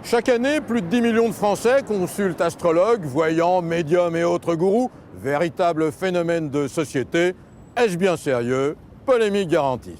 Chaque année, plus de 10 millions de Français consultent astrologues, voyants, médiums et autres gourous. Véritable phénomène de société. Est-ce bien sérieux? Polémique garantie.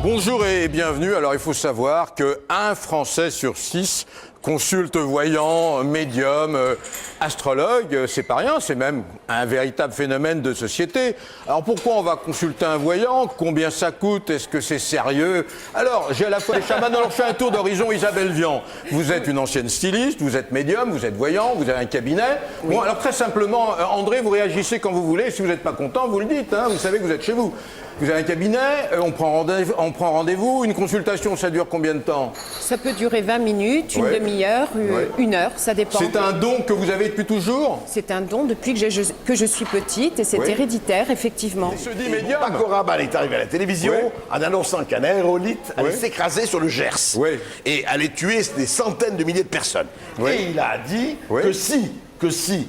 Bonjour et bienvenue. Alors il faut savoir qu'un Français sur 6 consulte voyant, médium, astrologue. C'est pas rien, c'est même un véritable phénomène de société. Alors pourquoi on va consulter un voyant? Combien ça coûte? Est-ce que c'est sérieux? Alors j'ai à la fois les chamans. Alors je fais un tour d'horizon. Isabelle Vian, vous êtes une ancienne styliste, vous êtes médium, vous êtes voyant, vous avez un cabinet. Oui. Bon alors très simplement, André, vous réagissez quand vous voulez. Si vous n'êtes pas content, vous le dites, hein, vous savez que vous êtes chez vous. Vous avez un cabinet, on prend rendez-vous, une consultation, ça dure combien de temps? Ça peut durer 20 minutes, une demi-heure, une heure, ça dépend. C'est un don que vous avez depuis toujours? C'est un don depuis que je suis petite et c'est héréditaire, effectivement. Il se dit médium. Paco Rabanne est arrivé à la télévision en annonçant qu'un aérolite allait s'écraser sur le Gers et allait tuer des centaines de milliers de personnes. Et il a dit que si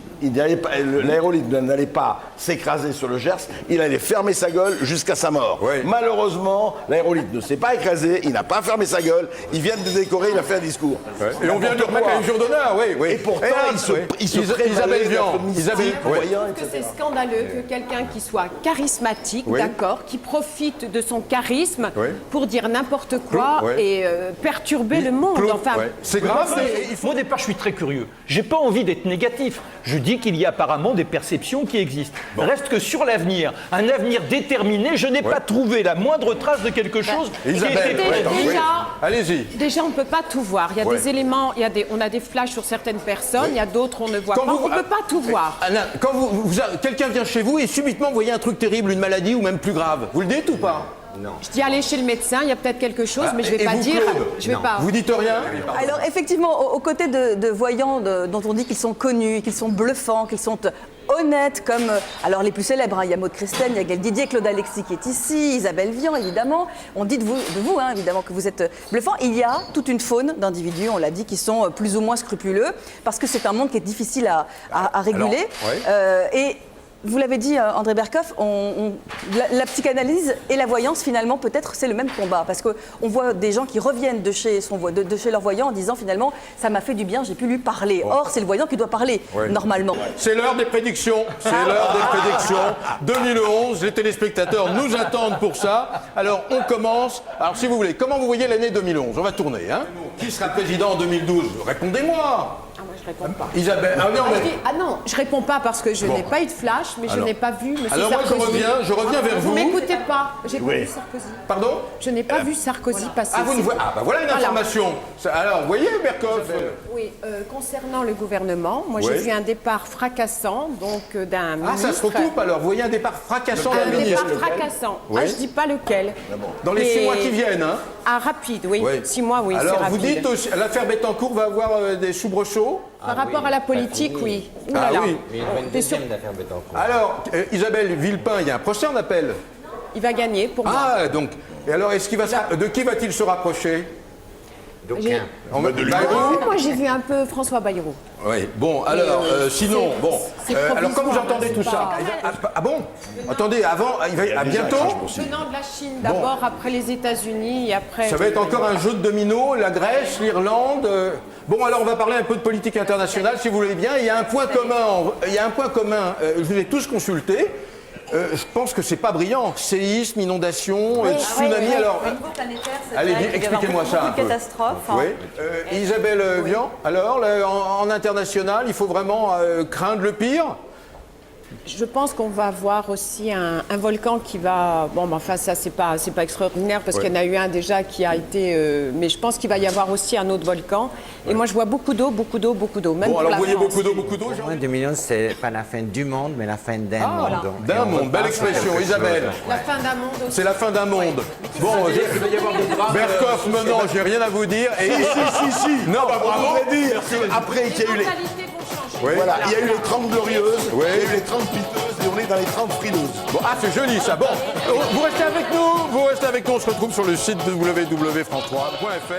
l'aérolite n'allait pas s'écraser sur le Gers, il allait fermer sa gueule jusqu'à sa mort. Malheureusement, l'aérolite ne s'est pas écrasé, il n'a pas fermé sa gueule, il vient de décorer, il a fait un discours. Et on vient de remettre un jour d'honneur, Et pourtant, il se Isabelle Vian, que c'est scandaleux que quelqu'un qui soit charismatique, d'accord, qui profite de son charisme pour dire n'importe quoi et perturber le monde. Enfin, c'est grave. Moi, au départ, je suis très curieux. J'ai pas envie d'être négatif. Je dis qu'il y a apparemment des perceptions qui existent. Reste que sur l'avenir, un avenir déterminé, je n'ai pas trouvé la moindre trace de quelque chose. Isabelle, allez-y. Déjà, on ne peut pas tout voir. Il y a des éléments, on a des flashs sur certaines personnes, il y a d'autres, on ne voit pas. On ne peut pas tout voir. Anna, quand quelqu'un vient chez vous et subitement vous voyez un truc terrible, une maladie ou même plus grave, vous le dites ou pas? Non. Je dis aller chez le médecin, il y a peut-être quelque chose, mais je ne vais pas dire. Je vais pas. Vous dites rien? Alors effectivement, aux côtés de voyants dont on dit qu'ils sont connus, qu'ils sont bluffants, qu'ils sont honnêtes, comme alors les plus célèbres, il y a Maud Christen, il y a Gaël Didier, Claude Alexis qui est ici, Isabelle Vian évidemment. On dit de vous évidemment que vous êtes bluffant. Il y a toute une faune d'individus, on l'a dit, qui sont plus ou moins scrupuleux, parce que c'est un monde qui est difficile à réguler. Et vous l'avez dit, André Berkoff, la psychanalyse et la voyance, finalement, peut-être, c'est le même combat. Parce qu'on voit des gens qui reviennent de chez leur voyant en disant, finalement, ça m'a fait du bien, j'ai pu lui parler. Or, c'est le voyant qui doit parler, normalement. C'est l'heure des prédictions. C'est l'heure des prédictions. 2011, les téléspectateurs nous attendent pour ça. Alors, on commence. Alors, si vous voulez, comment vous voyez l'année 2011? On va tourner, hein? Qui sera président en 2012? Répondez-moi. Moi, je réponds pas. Isabelle, non, je réponds pas parce que je n'ai pas eu de flash, mais je n'ai pas vu M. Sarkozy. Alors moi, je reviens vers vous. Vous m'écoutez pas. J'ai pas vu Sarkozy. Pardon? Je n'ai pas vu Sarkozy passer. Ah, vous ne voyez... voilà une information. Alors, vous voyez, Berkoff? Oui, concernant le gouvernement, moi j'ai vu un départ fracassant, donc d'un ministre. Ah, ça se recoupe alors. Vous voyez un départ fracassant d'un ministre? Un départ fracassant. Ah, je dis pas lequel. Dans les 6 mois qui viennent, hein? Ah, rapide, oui. 6 mois, oui, c'est rapide. Alors, vous dites aussi, l'affaire Bettencourt va avoir des soubresauts? Par rapport à la politique, oui. Ah oui. Mais il y aura une deuxième d'affaire Bettencourt. Alors, Isabelle Villepin, il y a un procès en appel? Il va gagner pour moi. Ah, donc. Et alors, de qui va-t-il se rapprocher? D'aucun. Moi, j'ai vu un peu François Bayrou. Oui, bon, alors, sinon, bon. Alors, quand vous entendez tout ça. Ah bon? Attendez, avant, il va à bientôt? Venant de la Chine d'abord, après les États-Unis et après. Ça va être encore un jeu de domino, la Grèce, l'Irlande. Bon, alors on va parler un peu de politique internationale, si vous voulez bien. Il y a un point commun. Je vous ai tous consultés. Je pense que c'est pas brillant. Séisme, inondation, tsunami. Alors, allez, expliquez-moi ça un peu. Catastrophe. Isabelle Vian, alors, en international, il faut vraiment craindre le pire? Je pense qu'on va avoir aussi un volcan qui va... Bon, mais enfin, ça, c'est pas extraordinaire parce qu'il y en a eu un déjà qui a été... mais je pense qu'il va y avoir aussi un autre volcan. Et moi, je vois beaucoup d'eau. Même bon, alors, vous voyez beaucoup d'eau. Pour moi, 2 millions, c'est pas la fin du monde, mais la fin d'un monde. Voilà. D'un monde, belle expression, Isabelle. La fin d'un monde aussi. C'est la fin d'un monde. Bon, il va y avoir des drames. Berkoff, maintenant, j'ai rien à vous dire. Et si. Non, bravo. Après qu'il y a eu les... Les mentalités vont changer. Oui. Voilà, il y a eu les 30 glorieuses, Oui. il y a eu les 30 piteuses, et on est dans les 30 frileuses. Bon, ah, c'est joli ça. Bon, vous restez avec nous. On se retrouve sur le site www.france3.fr.